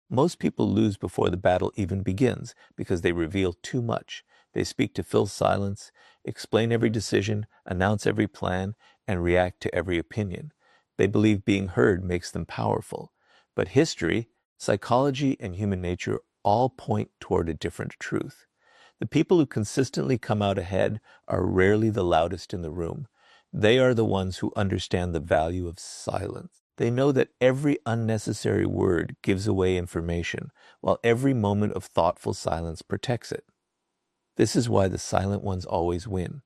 Most people lose before the battle even begins because they reveal too much. They speak to fill silence, explain every decision, announce every plan, and react to every opinion. They believe being heard makes them powerful. But history, psychology, and human nature all point toward a different truth. The people who consistently come out ahead are rarely the loudest in the room. They are the ones who understand the value of silence. They know that every unnecessary word gives away information, while every moment of thoughtful silence protects it. This is why the silent ones always win.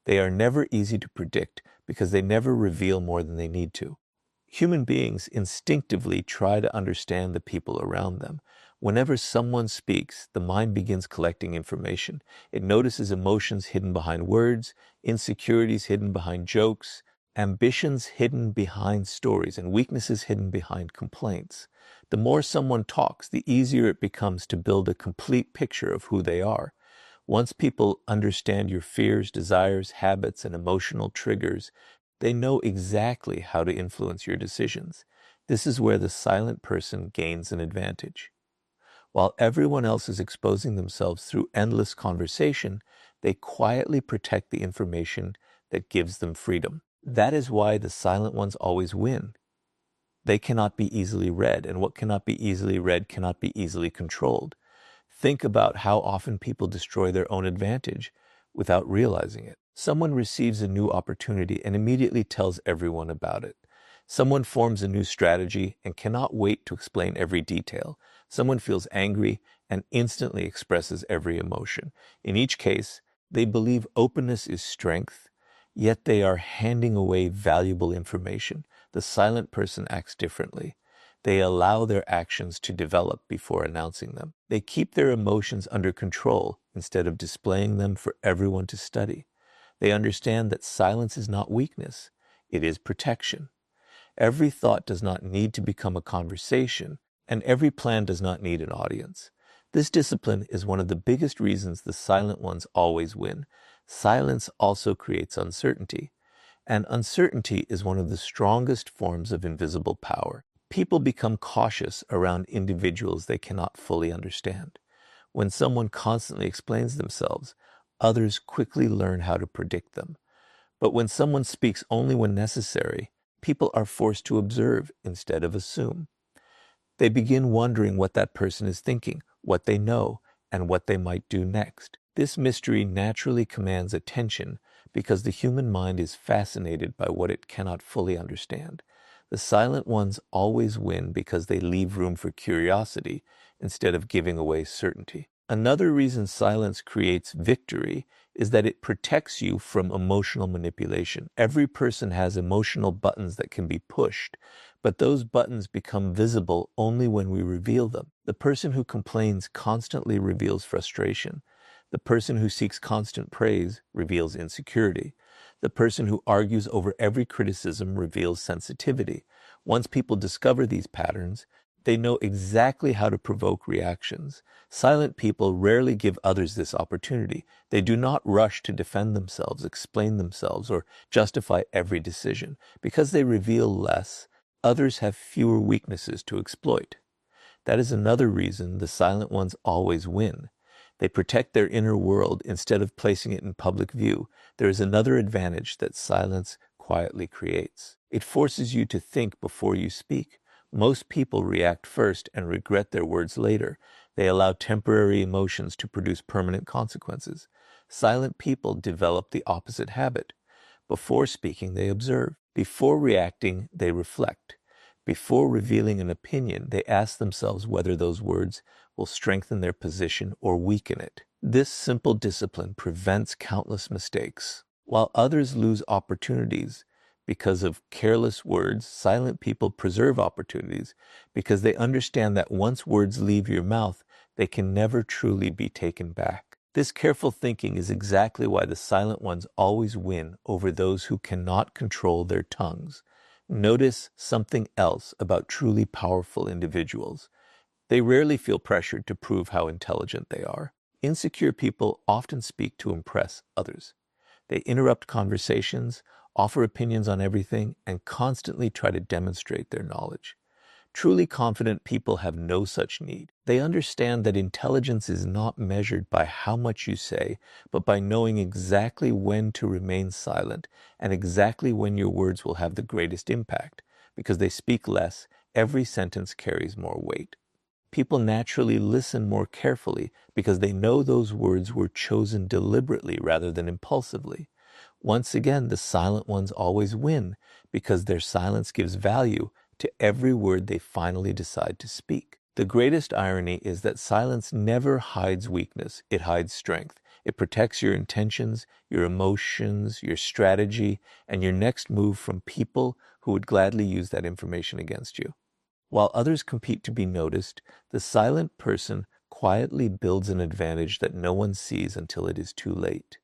They are never easy to predict because they never reveal more than they need to. Human beings instinctively try to understand the people around them. Whenever someone speaks, the mind begins collecting information. It notices emotions hidden behind words, insecurities hidden behind jokes, ambitions hidden behind stories, and weaknesses hidden behind complaints. The more someone talks, the easier it becomes to build a complete picture of who they are. Once people understand your fears, desires, habits, and emotional triggers, they know exactly how to influence your decisions. This is where the silent person gains an advantage. While everyone else is exposing themselves through endless conversation, they quietly protect the information that gives them freedom. That is why the silent ones always win. They cannot be easily read, and what cannot be easily read cannot be easily controlled. Think about how often people destroy their own advantage without realizing it. Someone receives a new opportunity and immediately tells everyone about it. Someone forms a new strategy and cannot wait to explain every detail. Someone feels angry and instantly expresses every emotion. In each case, they believe openness is strength, yet they are handing away valuable information. The silent person acts differently. They allow their actions to develop before announcing them. They keep their emotions under control instead of displaying them for everyone to study. They understand that silence is not weakness, it is protection. Every thought does not need to become a conversation, and every plan does not need an audience. This discipline is one of the biggest reasons the silent ones always win. Silence also creates uncertainty, and uncertainty is one of the strongest forms of invisible power. People become cautious around individuals they cannot fully understand. When someone constantly explains themselves, others quickly learn how to predict them. But when someone speaks only when necessary, people are forced to observe instead of assume. They begin wondering what that person is thinking, what they know, and what they might do next. This mystery naturally commands attention because the human mind is fascinated by what it cannot fully understand. The silent ones always win because they leave room for curiosity instead of giving away certainty. Another reason silence creates victory is that it protects you from emotional manipulation. Every person has emotional buttons that can be pushed, but those buttons become visible only when we reveal them. The person who complains constantly reveals frustration. The person who seeks constant praise reveals insecurity. The person who argues over every criticism reveals sensitivity. Once people discover these patterns, they know exactly how to provoke reactions. Silent people rarely give others this opportunity. They do not rush to defend themselves, explain themselves, or justify every decision. Because they reveal less, others have fewer weaknesses to exploit. That is another reason the silent ones always win. They protect their inner world instead of placing it in public view. There is another advantage that silence quietly creates. It forces you to think before you speak. Most people react first and regret their words later. They allow temporary emotions to produce permanent consequences. Silent people develop the opposite habit. Before speaking, they observe. Before reacting, they reflect. Before revealing an opinion, they ask themselves whether those words will strengthen their position or weaken it. This simple discipline prevents countless mistakes. While others lose opportunities because of careless words, silent people preserve opportunities because they understand that once words leave your mouth, they can never truly be taken back. This careful thinking is exactly why the silent ones always win over those who cannot control their tongues. Notice something else about truly powerful individuals. They rarely feel pressured to prove how intelligent they are. Insecure people often speak to impress others. They interrupt conversations, offer opinions on everything, and constantly try to demonstrate their knowledge. Truly confident people have no such need. They understand that intelligence is not measured by how much you say, but by knowing exactly when to remain silent and exactly when your words will have the greatest impact. Because they speak less, every sentence carries more weight. People naturally listen more carefully because they know those words were chosen deliberately rather than impulsively. Once again, the silent ones always win because their silence gives value to every word they finally decide to speak. The greatest irony is that silence never hides weakness, it hides strength. It protects your intentions, your emotions, your strategy, and your next move from people who would gladly use that information against you. While others compete to be noticed, the silent person quietly builds an advantage that no one sees until it is too late.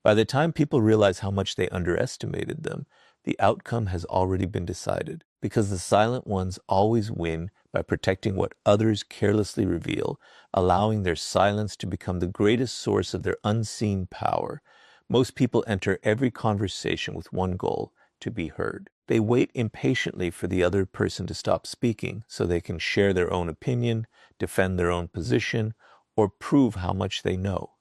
By the time people realize how much they underestimated them, the outcome has already been decided, because the silent ones always win by protecting what others carelessly reveal, allowing their silence to become the greatest source of their unseen power. Most people enter every conversation with one goal: to be heard. They wait impatiently for the other person to stop speaking so they can share their own opinion, defend their own position, or prove how much they know.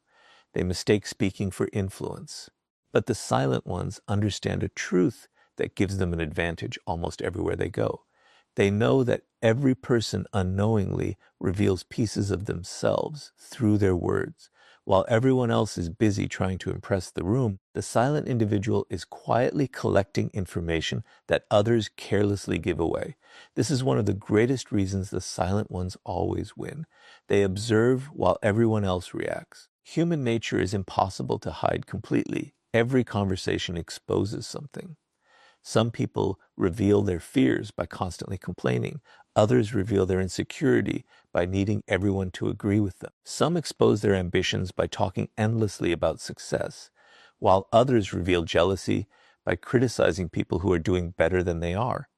They mistake speaking for influence. But the silent ones understand a truth that gives them an advantage almost everywhere they go. They know that every person unknowingly reveals pieces of themselves through their words. While everyone else is busy trying to impress the room, the silent individual is quietly collecting information that others carelessly give away. This is one of the greatest reasons the silent ones always win. They observe while everyone else reacts. Human nature is impossible to hide completely. Every conversation exposes something. Some people reveal their fears by constantly complaining. Others reveal their insecurity by needing everyone to agree with them. Some expose their ambitions by talking endlessly about success, while others reveal jealousy by criticizing people who are doing better than they are.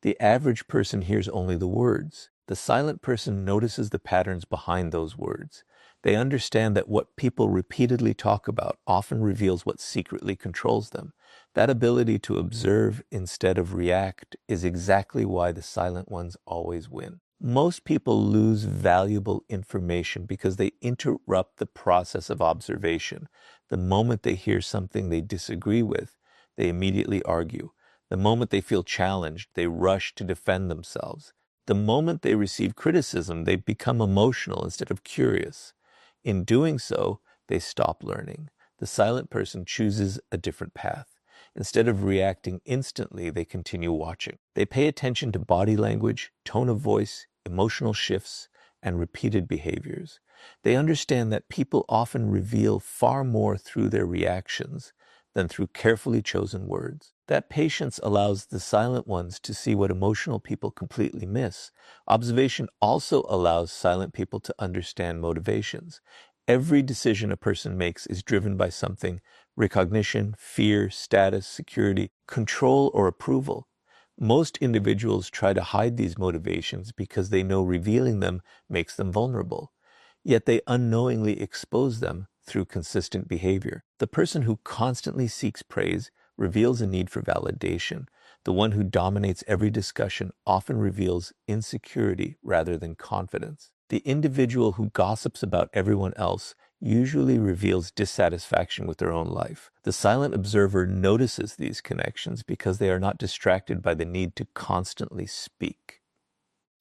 The average person hears only the words. The silent person notices the patterns behind those words. They understand that what people repeatedly talk about often reveals what secretly controls them. That ability to observe instead of react is exactly why the silent ones always win. Most people lose valuable information because they interrupt the process of observation. The moment they hear something they disagree with, they immediately argue. The moment they feel challenged, they rush to defend themselves. The moment they receive criticism, they become emotional instead of curious. In doing so, they stop learning. The silent person chooses a different path. Instead of reacting instantly, they continue watching. They pay attention to body language, tone of voice, emotional shifts, and repeated behaviors. They understand that people often reveal far more through their reactions than through carefully chosen words. That patience allows the silent ones to see what emotional people completely miss. Observation also allows silent people to understand motivations. Every decision a person makes is driven by something: recognition, fear, status, security, control, or approval. Most individuals try to hide these motivations because they know revealing them makes them vulnerable. Yet they unknowingly expose them through consistent behavior. The person who constantly seeks praise reveals a need for validation. The one who dominates every discussion often reveals insecurity rather than confidence. The individual who gossips about everyone else usually reveals dissatisfaction with their own life. The silent observer notices these connections because they are not distracted by the need to constantly speak.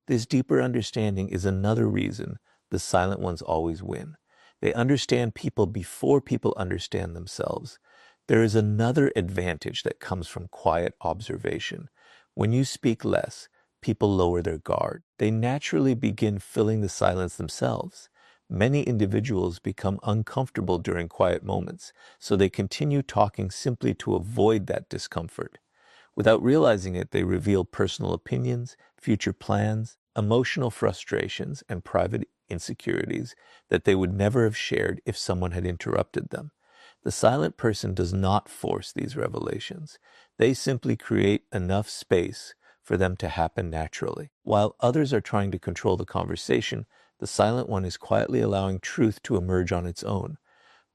This deeper understanding is another reason the silent ones always win. They understand people before people understand themselves. There is another advantage that comes from quiet observation. When you speak less, people lower their guard. They naturally begin filling the silence themselves. Many individuals become uncomfortable during quiet moments, so they continue talking simply to avoid that discomfort. Without realizing it, they reveal personal opinions, future plans, emotional frustrations, and private insecurities that they would never have shared if someone had interrupted them. The silent person does not force these revelations. They simply create enough space for them to happen naturally. While others are trying to control the conversation, the silent one is quietly allowing truth to emerge on its own.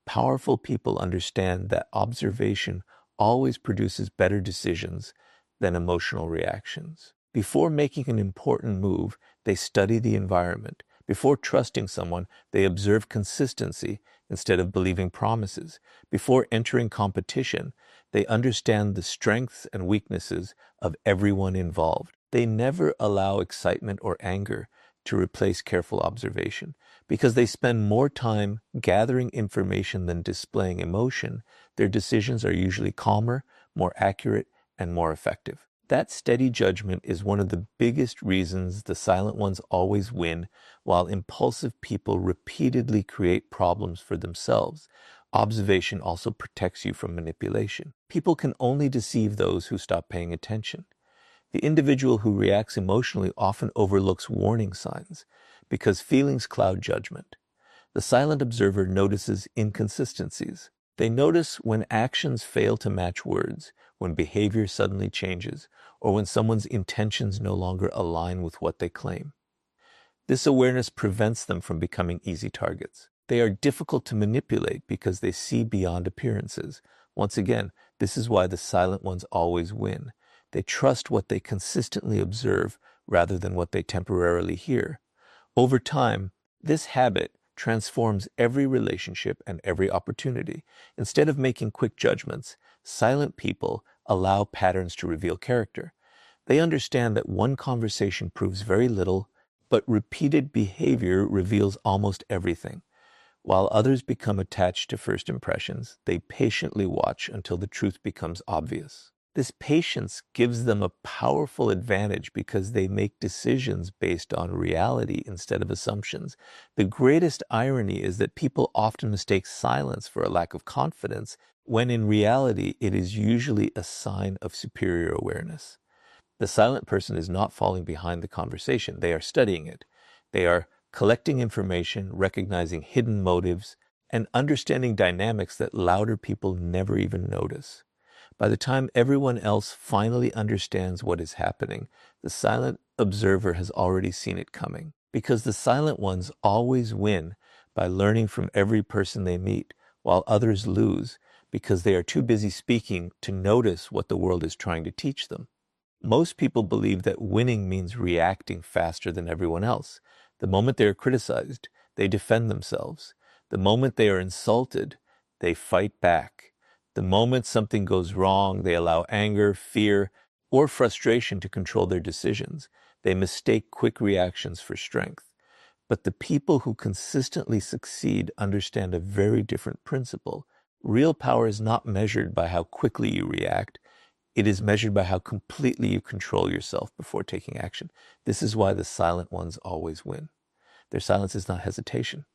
Powerful people understand that observation always produces better decisions than emotional reactions. Before making an important move, they study the environment. Before trusting someone, they observe consistency instead of believing promises. Before entering competition, they understand the strengths and weaknesses of everyone involved. They never allow excitement or anger to replace careful observation. Because they spend more time gathering information than displaying emotion, their decisions are usually calmer, more accurate, and more effective. That steady judgment is one of the biggest reasons the silent ones always win, while impulsive people repeatedly create problems for themselves. Observation also protects you from manipulation. People can only deceive those who stop paying attention. The individual who reacts emotionally often overlooks warning signs because feelings cloud judgment. The silent observer notices inconsistencies. They notice when actions fail to match words, when behavior suddenly changes, or when someone's intentions no longer align with what they claim. This awareness prevents them from becoming easy targets. They are difficult to manipulate because they see beyond appearances. Once again, this is why the silent ones always win. They trust what they consistently observe rather than what they temporarily hear. Over time, this habit transforms every relationship and every opportunity. Instead of making quick judgments, silent people allow patterns to reveal character. They understand that one conversation proves very little, but repeated behavior reveals almost everything. While others become attached to first impressions, they patiently watch until the truth becomes obvious. This patience gives them a powerful advantage because they make decisions based on reality instead of assumptions. The greatest irony is that people often mistake silence for a lack of confidence, when in reality it is usually a sign of superior awareness. The silent person is not falling behind the conversation. They are studying it. They are collecting information, recognizing hidden motives, and understanding dynamics that louder people never even notice. By the time everyone else finally understands what is happening, the silent observer has already seen it coming. Because the silent ones always win by learning from every person they meet, while others lose because they are too busy speaking to notice what the world is trying to teach them. Most people believe that winning means reacting faster than everyone else. The moment they are criticized, they defend themselves. The moment they are insulted, they fight back. The moment something goes wrong, they allow anger, fear, or frustration to control their decisions. They mistake quick reactions for strength. But the people who consistently succeed understand a very different principle. Real power is not measured by how quickly you react. It is measured by how completely you control yourself before taking action. This is why the silent ones always win. Their silence is not hesitation.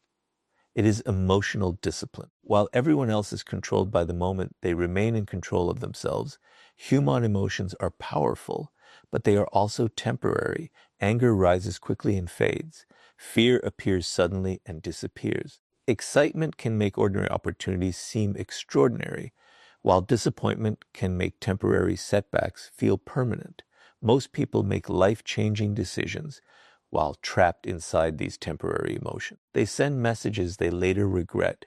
It is emotional discipline. While everyone else is controlled by the moment, they remain in control of themselves. Human emotions are powerful, but they are also temporary. Anger rises quickly and fades. Fear appears suddenly and disappears. Excitement can make ordinary opportunities seem extraordinary, while disappointment can make temporary setbacks feel permanent. Most people make life-changing decisions while trapped inside these temporary emotions. They send messages they later regret,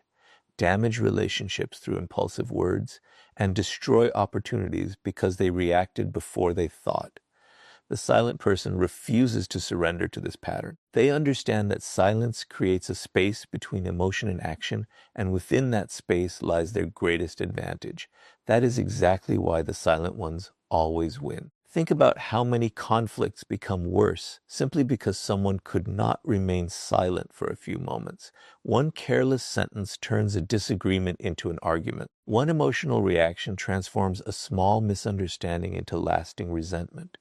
damage relationships through impulsive words, and destroy opportunities because they reacted before they thought. The silent person refuses to surrender to this pattern. They understand that silence creates a space between emotion and action, and within that space lies their greatest advantage. That is exactly why the silent ones always win. Think about how many conflicts become worse simply because someone could not remain silent for a few moments. One careless sentence turns a disagreement into an argument. One emotional reaction transforms a small misunderstanding into lasting resentment.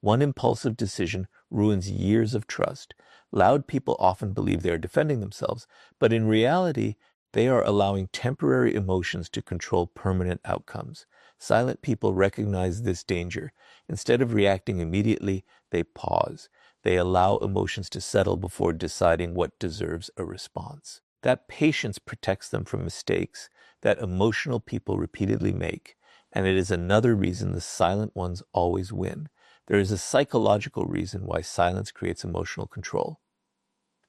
One impulsive decision ruins years of trust. Loud people often believe they are defending themselves, but in reality, they are allowing temporary emotions to control permanent outcomes. Silent people recognize this danger. Instead of reacting immediately, they pause. They allow emotions to settle before deciding what deserves a response. That patience protects them from mistakes that emotional people repeatedly make, and it is another reason the silent ones always win. There is a psychological reason why silence creates emotional control.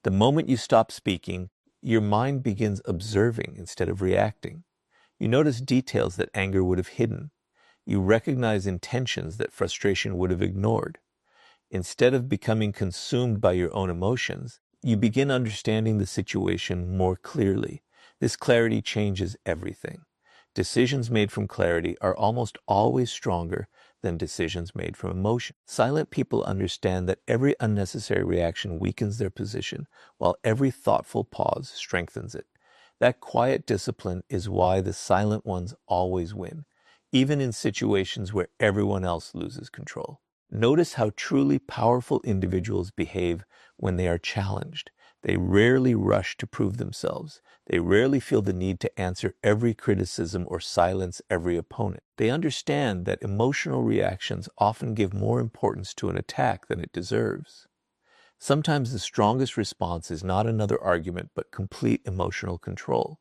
The moment you stop speaking, your mind begins observing instead of reacting. You notice details that anger would have hidden. You recognize intentions that frustration would have ignored. Instead of becoming consumed by your own emotions, you begin understanding the situation more clearly. This clarity changes everything. Decisions made from clarity are almost always stronger than decisions made from emotion. Silent people understand that every unnecessary reaction weakens their position, while every thoughtful pause strengthens it. That quiet discipline is why the silent ones always win, even in situations where everyone else loses control. Notice how truly powerful individuals behave when they are challenged. They rarely rush to prove themselves. They rarely feel the need to answer every criticism or silence every opponent. They understand that emotional reactions often give more importance to an attack than it deserves. Sometimes the strongest response is not another argument, but complete emotional control.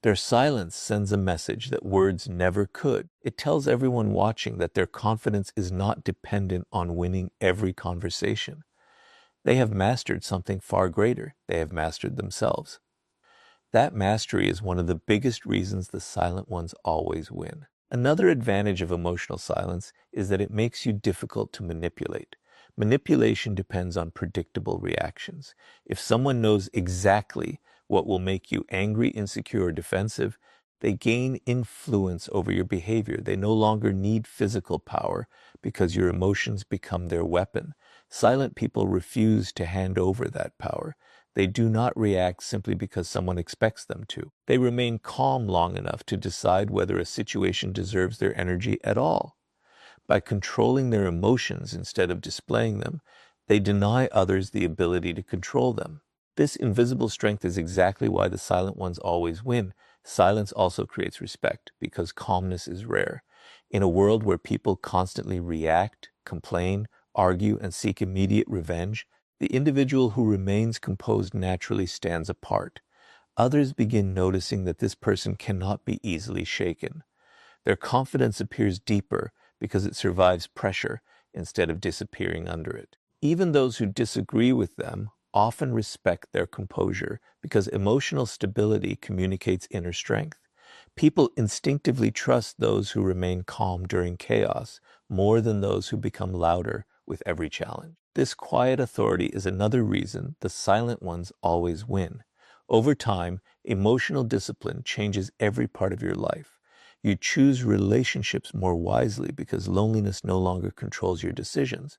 Their silence sends a message that words never could. It tells everyone watching that their confidence is not dependent on winning every conversation. They have mastered something far greater. They have mastered themselves. That mastery is one of the biggest reasons the silent ones always win. Another advantage of emotional silence is that it makes you difficult to manipulate. Manipulation depends on predictable reactions. If someone knows exactly what will make you angry, insecure, or defensive, they gain influence over your behavior. They no longer need physical power because your emotions become their weapon. Silent people refuse to hand over that power. They do not react simply because someone expects them to. They remain calm long enough to decide whether a situation deserves their energy at all. By controlling their emotions instead of displaying them, they deny others the ability to control them. This invisible strength is exactly why the silent ones always win. Silence also creates respect because calmness is rare. In a world where people constantly react, complain, argue, and seek immediate revenge, the individual who remains composed naturally stands apart. Others begin noticing that this person cannot be easily shaken. Their confidence appears deeper because it survives pressure instead of disappearing under it. Even those who disagree with them often respect their composure because emotional stability communicates inner strength. People instinctively trust those who remain calm during chaos more than those who become louder with every challenge. This quiet authority is another reason the silent ones always win. Over time, emotional discipline changes every part of your life. You choose relationships more wisely because loneliness no longer controls your decisions.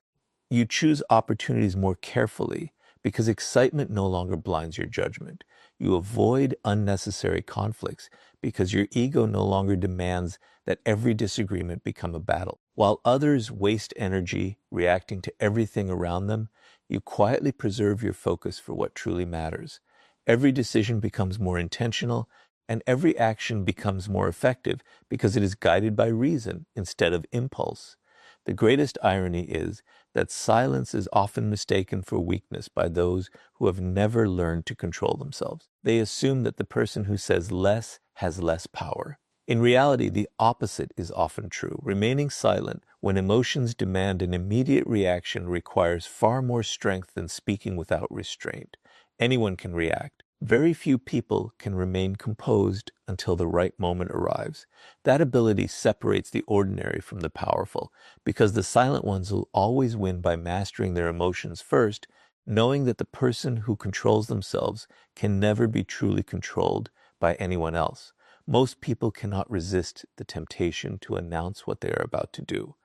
You choose opportunities more carefully because excitement no longer blinds your judgment. You avoid unnecessary conflicts because your ego no longer demands that every disagreement become a battle. While others waste energy reacting to everything around them, you quietly preserve your focus for what truly matters. Every decision becomes more intentional, and every action becomes more effective because it is guided by reason instead of impulse. The greatest irony is that silence is often mistaken for weakness by those who have never learned to control themselves. They assume that the person who says less has less power. In reality, the opposite is often true. Remaining silent when emotions demand an immediate reaction requires far more strength than speaking without restraint. Anyone can react. Very few people can remain composed until the right moment arrives. That ability separates the ordinary from the powerful, because the silent ones will always win by mastering their emotions first, knowing that the person who controls themselves can never be truly controlled by anyone else. Most people cannot resist the temptation to announce what they are about to do.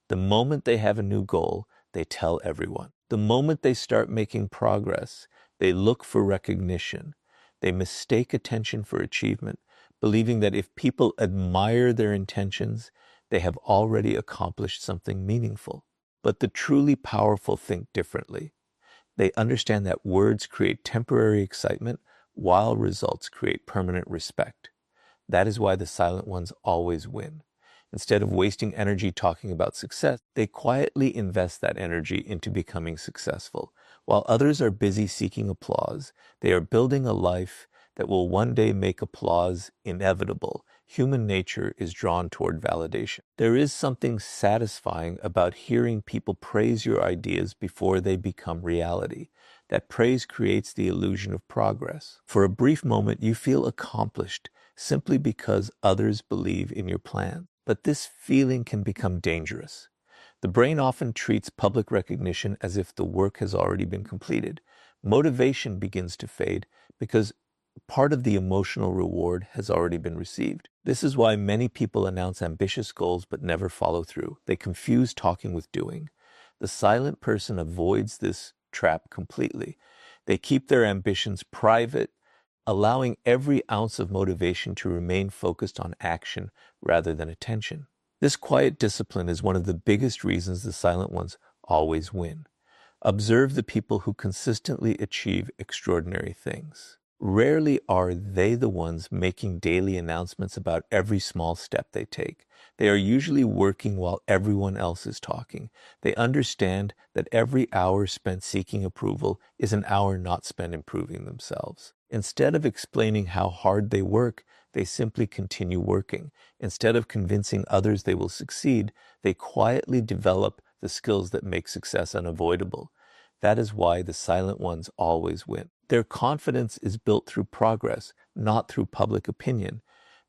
The moment they have a new goal, they tell everyone. The moment they start making progress, they look for recognition. They mistake attention for achievement, believing that if people admire their intentions, they have already accomplished something meaningful. But the truly powerful think differently. They understand that words create temporary excitement, while results create permanent respect. That is why the silent ones always win. Instead of wasting energy talking about success, they quietly invest that energy into becoming successful. While others are busy seeking applause, they are building a life that will one day make applause inevitable. Human nature is drawn toward validation. There is something satisfying about hearing people praise your ideas before they become reality. That praise creates the illusion of progress. For a brief moment, you feel accomplished simply because others believe in your plan. But this feeling can become dangerous. The brain often treats public recognition as if the work has already been completed. Motivation begins to fade because part of the emotional reward has already been received. This is why many people announce ambitious goals but never follow through. They confuse talking with doing. The silent person avoids this trap completely. They keep their ambitions private, allowing every ounce of motivation to remain focused on action rather than attention. This quiet discipline is one of the biggest reasons the silent ones always win. Observe the people who consistently achieve extraordinary things. Rarely are they the ones making daily announcements about every small step they take. They are usually working while everyone else is talking. They understand that every hour spent seeking approval is an hour not spent improving themselves. Instead of explaining how hard they work, they simply continue working. Instead of convincing others they will succeed, they quietly develop the skills that make success unavoidable. That is why the silent ones always win. Their confidence is built through progress, not through public opinion.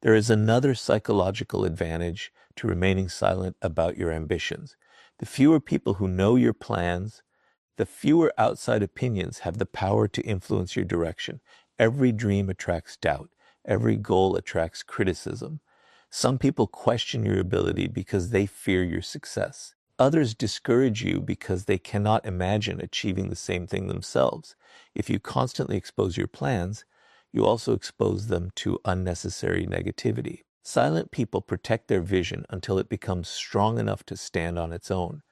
There is another psychological advantage to remaining silent about your ambitions. The fewer people who know your plans, the fewer outside opinions have the power to influence your direction. Every dream attracts doubt. Every goal attracts criticism. Some people question your ability because they fear your success. Others discourage you because they cannot imagine achieving the same thing themselves. If you constantly expose your plans, you also expose them to unnecessary negativity. Silent people protect their vision until it becomes strong enough to stand on its own.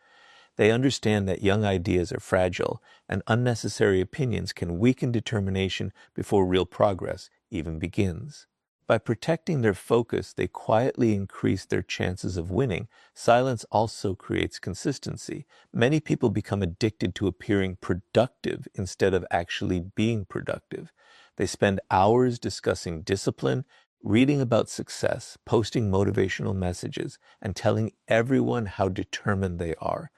They understand that young ideas are fragile, and unnecessary opinions can weaken determination before real progress even begins. By protecting their focus, they quietly increase their chances of winning. Silence also creates consistency. Many people become addicted to appearing productive instead of actually being productive. They spend hours discussing discipline, reading about success, posting motivational messages, and telling everyone how determined they are.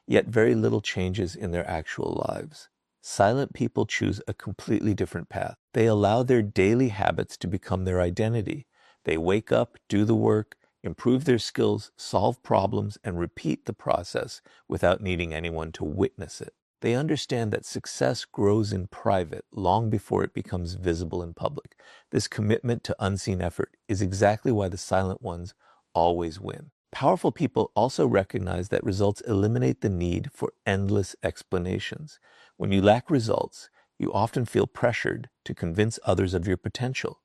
Yet very little changes in their actual lives. Silent people choose a completely different path. They allow their daily habits to become their identity. They wake up, do the work, improve their skills, solve problems, and repeat the process without needing anyone to witness it. They understand that success grows in private long before it becomes visible in public. This commitment to unseen effort is exactly why the silent ones always win. Powerful people also recognize that results eliminate the need for endless explanations. When you lack results, you often feel pressured to convince others of your potential.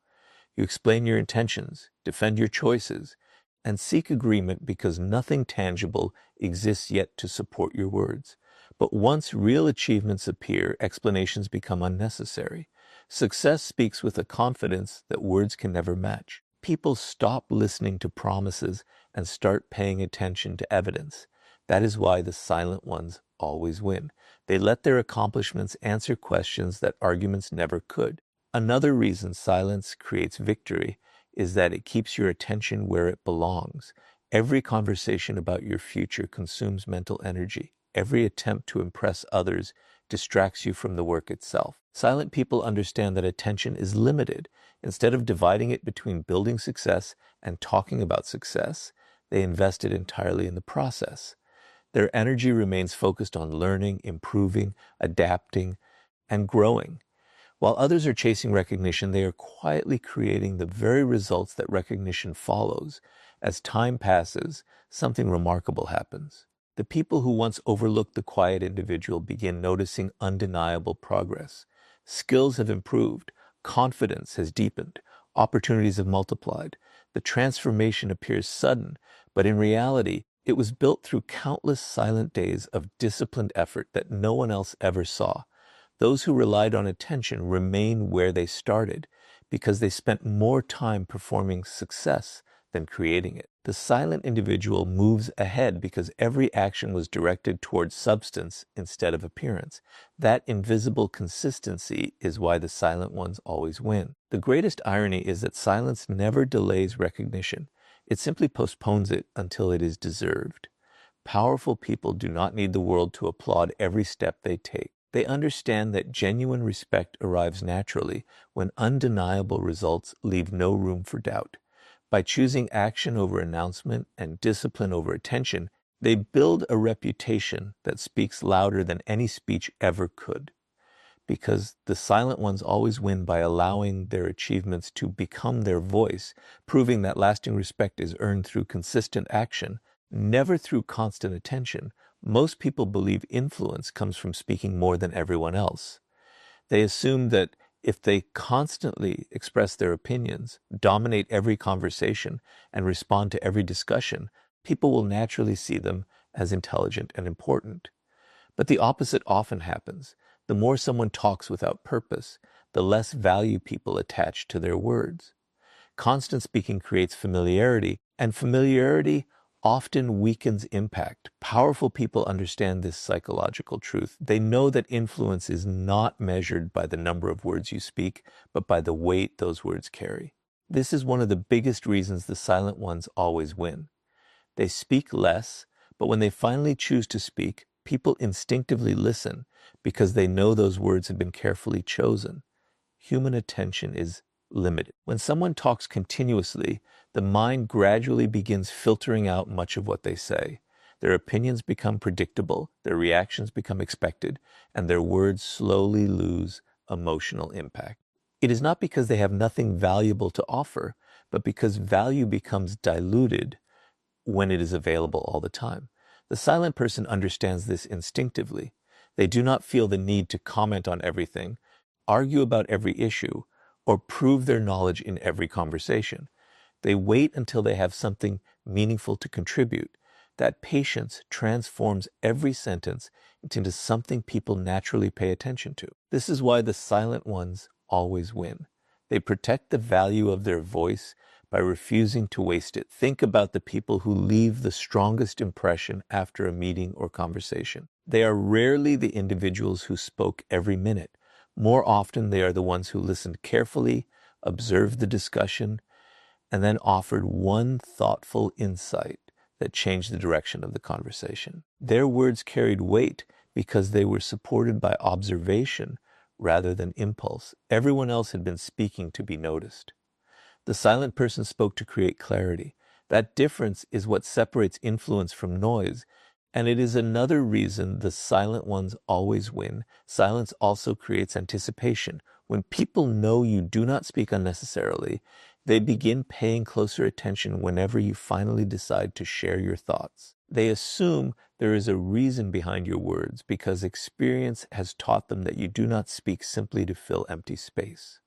You explain your intentions, defend your choices, and seek agreement because nothing tangible exists yet to support your words. But once real achievements appear, explanations become unnecessary. Success speaks with a confidence that words can never match. People stop listening to promises and start paying attention to evidence. That is why the silent ones always win. They let their accomplishments answer questions that arguments never could. Another reason silence creates victory is that it keeps your attention where it belongs. Every conversation about your future consumes mental energy. Every attempt to impress others distracts you from the work itself. Silent people understand that attention is limited. Instead of dividing it between building success and talking about success, they invest it entirely in the process. Their energy remains focused on learning, improving, adapting, and growing. While others are chasing recognition, they are quietly creating the very results that recognition follows. As time passes, something remarkable happens. The people who once overlooked the quiet individual begin noticing undeniable progress. Skills have improved, confidence has deepened, opportunities have multiplied. The transformation appears sudden, but in reality, it was built through countless silent days of disciplined effort that no one else ever saw. Those who relied on attention remain where they started because they spent more time performing success than creating it. The silent individual moves ahead because every action was directed towards substance instead of appearance. That invisible consistency is why the silent ones always win. The greatest irony is that silence never delays recognition. It simply postpones it until it is deserved. Powerful people do not need the world to applaud every step they take. They understand that genuine respect arrives naturally when undeniable results leave no room for doubt. By choosing action over announcement and discipline over attention, They build a reputation that speaks louder than any speech ever could, because the silent ones always win by allowing their achievements to become their voice, proving that lasting respect is earned through consistent action, never through constant attention. Most people believe influence comes from speaking more than everyone else. They assume that if they constantly express their opinions, dominate every conversation, and respond to every discussion, people will naturally see them as intelligent and important. But the opposite often happens. The more someone talks without purpose, the less value people attach to their words. Constant speaking creates familiarity, and familiarity often weakens impact. Powerful people understand this psychological truth. They know that influence is not measured by the number of words you speak, but by the weight those words carry. This is one of the biggest reasons the silent ones always win. They speak less, but when they finally choose to speak, people instinctively listen because they know those words have been carefully chosen. Human attention is limited. When someone talks continuously, the mind gradually begins filtering out much of what they say. Their opinions become predictable, their reactions become expected, and their words slowly lose emotional impact. It is not because they have nothing valuable to offer, but because value becomes diluted when it is available all the time. The silent person understands this instinctively. They do not feel the need to comment on everything, argue about every issue, or prove their knowledge in every conversation. They wait until they have something meaningful to contribute. That patience transforms every sentence into something people naturally pay attention to. This is why the silent ones always win. They protect the value of their voice by refusing to waste it. Think about the people who leave the strongest impression after a meeting or conversation. They are rarely the individuals who spoke every minute. More often, they are the ones who listened carefully, observed the discussion, and then offered one thoughtful insight that changed the direction of the conversation. Their words carried weight because they were supported by observation rather than impulse. Everyone else had been speaking to be noticed. The silent person spoke to create clarity. That difference is what separates influence from noise, and it is another reason the silent ones always win. Silence also creates anticipation. When people know you do not speak unnecessarily, they begin paying closer attention whenever you finally decide to share your thoughts. They assume there is a reason behind your words because experience has taught them that you do not speak simply to fill empty space.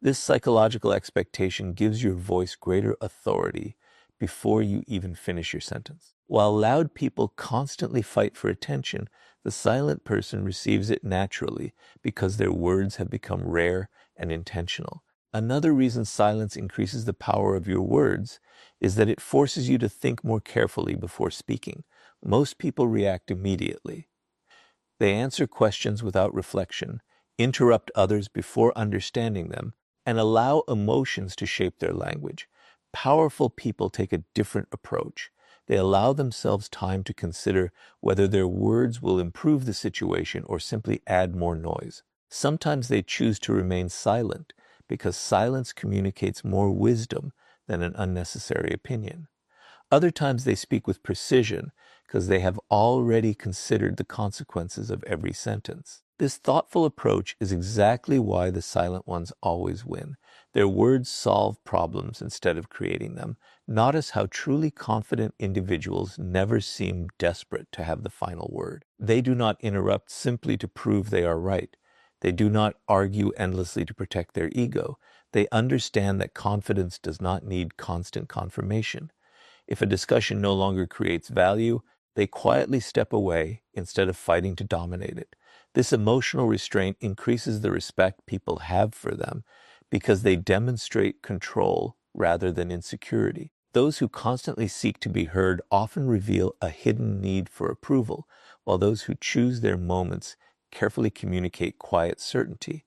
This psychological expectation gives your voice greater authority before you even finish your sentence. While loud people constantly fight for attention, the silent person receives it naturally because their words have become rare and intentional. Another reason silence increases the power of your words is that it forces you to think more carefully before speaking. Most people react immediately. They answer questions without reflection, interrupt others before understanding them, and allow emotions to shape their language. Powerful people take a different approach. They allow themselves time to consider whether their words will improve the situation or simply add more noise. Sometimes they choose to remain silent because silence communicates more wisdom than an unnecessary opinion. Other times they speak with precision because they have already considered the consequences of every sentence. This thoughtful approach is exactly why the silent ones always win. Their words solve problems instead of creating them. Notice how truly confident individuals never seem desperate to have the final word. They do not interrupt simply to prove they are right. They do not argue endlessly to protect their ego. They understand that confidence does not need constant confirmation. If a discussion no longer creates value, they quietly step away instead of fighting to dominate it. This emotional restraint increases the respect people have for them because they demonstrate control rather than insecurity. Those who constantly seek to be heard often reveal a hidden need for approval, while those who choose their moments carefully communicate quiet certainty.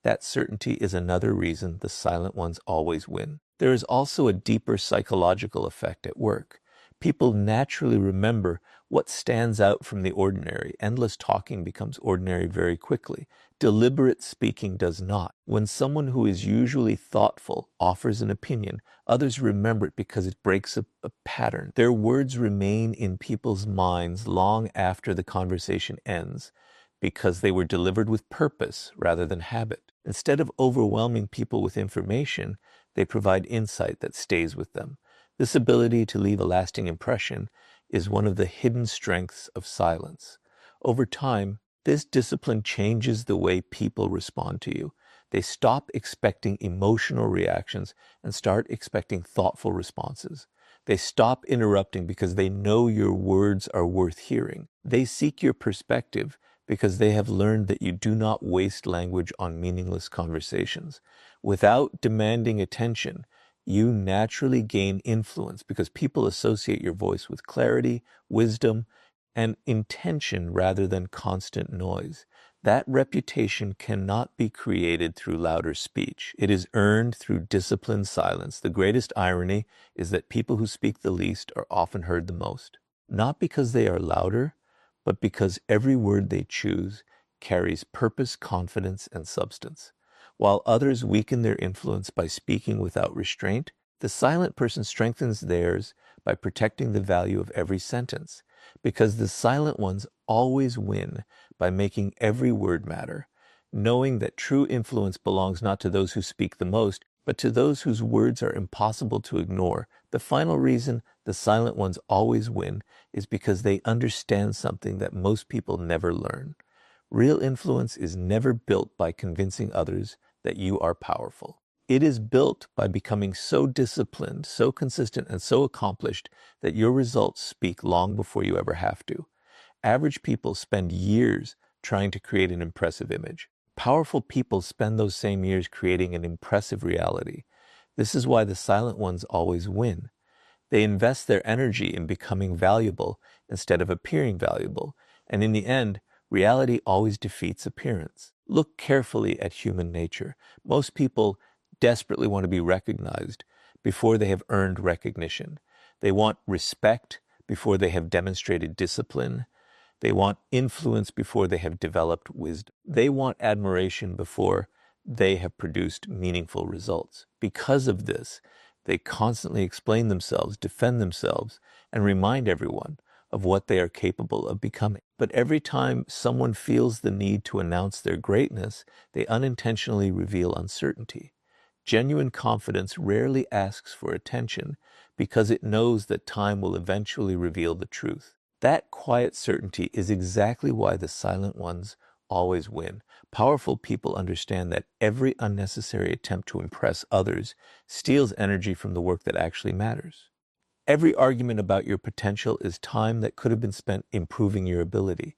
That certainty is another reason the silent ones always win. There is also a deeper psychological effect at work. People naturally remember what stands out from the ordinary. Endless talking becomes ordinary very quickly. Deliberate speaking does not. When someone who is usually thoughtful offers an opinion, others remember it because it breaks a pattern. Their words remain in people's minds long after the conversation ends because they were delivered with purpose rather than habit. Instead of overwhelming people with information, they provide insight that stays with them. This ability to leave a lasting impression is one of the hidden strengths of silence. Over time, this discipline changes the way people respond to you. They stop expecting emotional reactions and start expecting thoughtful responses. They stop interrupting because they know your words are worth hearing. They seek your perspective because they have learned that you do not waste language on meaningless conversations. Without demanding attention, you naturally gain influence because people associate your voice with clarity, wisdom, and intention rather than constant noise. That reputation cannot be created through louder speech. It is earned through disciplined silence. The greatest irony is that people who speak the least are often heard the most. Not because they are louder, but because every word they choose carries purpose, confidence, and substance. While others weaken their influence by speaking without restraint, the silent person strengthens theirs by protecting the value of every sentence, because the silent ones always win by making every word matter, knowing that true influence belongs not to those who speak the most, but to those whose words are impossible to ignore. The final reason the silent ones always win is because they understand something that most people never learn. Real influence is never built by convincing others that you are powerful. It is built by becoming so disciplined, so consistent, and so accomplished that your results speak long before you ever have to. Average people spend years trying to create an impressive image. Powerful people spend those same years creating an impressive reality. This is why the silent ones always win. They invest their energy in becoming valuable instead of appearing valuable, and in the end, reality always defeats appearance. Look carefully at human nature. Most people desperately want to be recognized before they have earned recognition. They want respect before they have demonstrated discipline. They want influence before they have developed wisdom. They want admiration before they have produced meaningful results. Because of this, they constantly explain themselves, defend themselves, and remind everyone of what they are capable of becoming. But every time someone feels the need to announce their greatness, they unintentionally reveal uncertainty. Genuine confidence rarely asks for attention because it knows that time will eventually reveal the truth. That quiet certainty is exactly why the silent ones always win. Powerful people understand that every unnecessary attempt to impress others steals energy from the work that actually matters. Every argument about your potential is time that could have been spent improving your ability.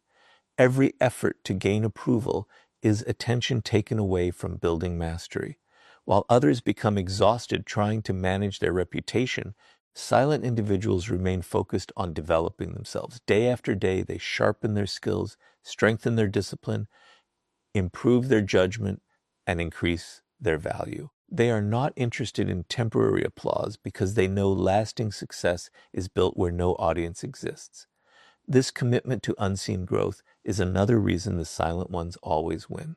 Every effort to gain approval is attention taken away from building mastery. While others become exhausted trying to manage their reputation, silent individuals remain focused on developing themselves. Day after day, they sharpen their skills, strengthen their discipline, improve their judgment, and increase their value. They are not interested in temporary applause because they know lasting success is built where no audience exists. This commitment to unseen growth is another reason the silent ones always win.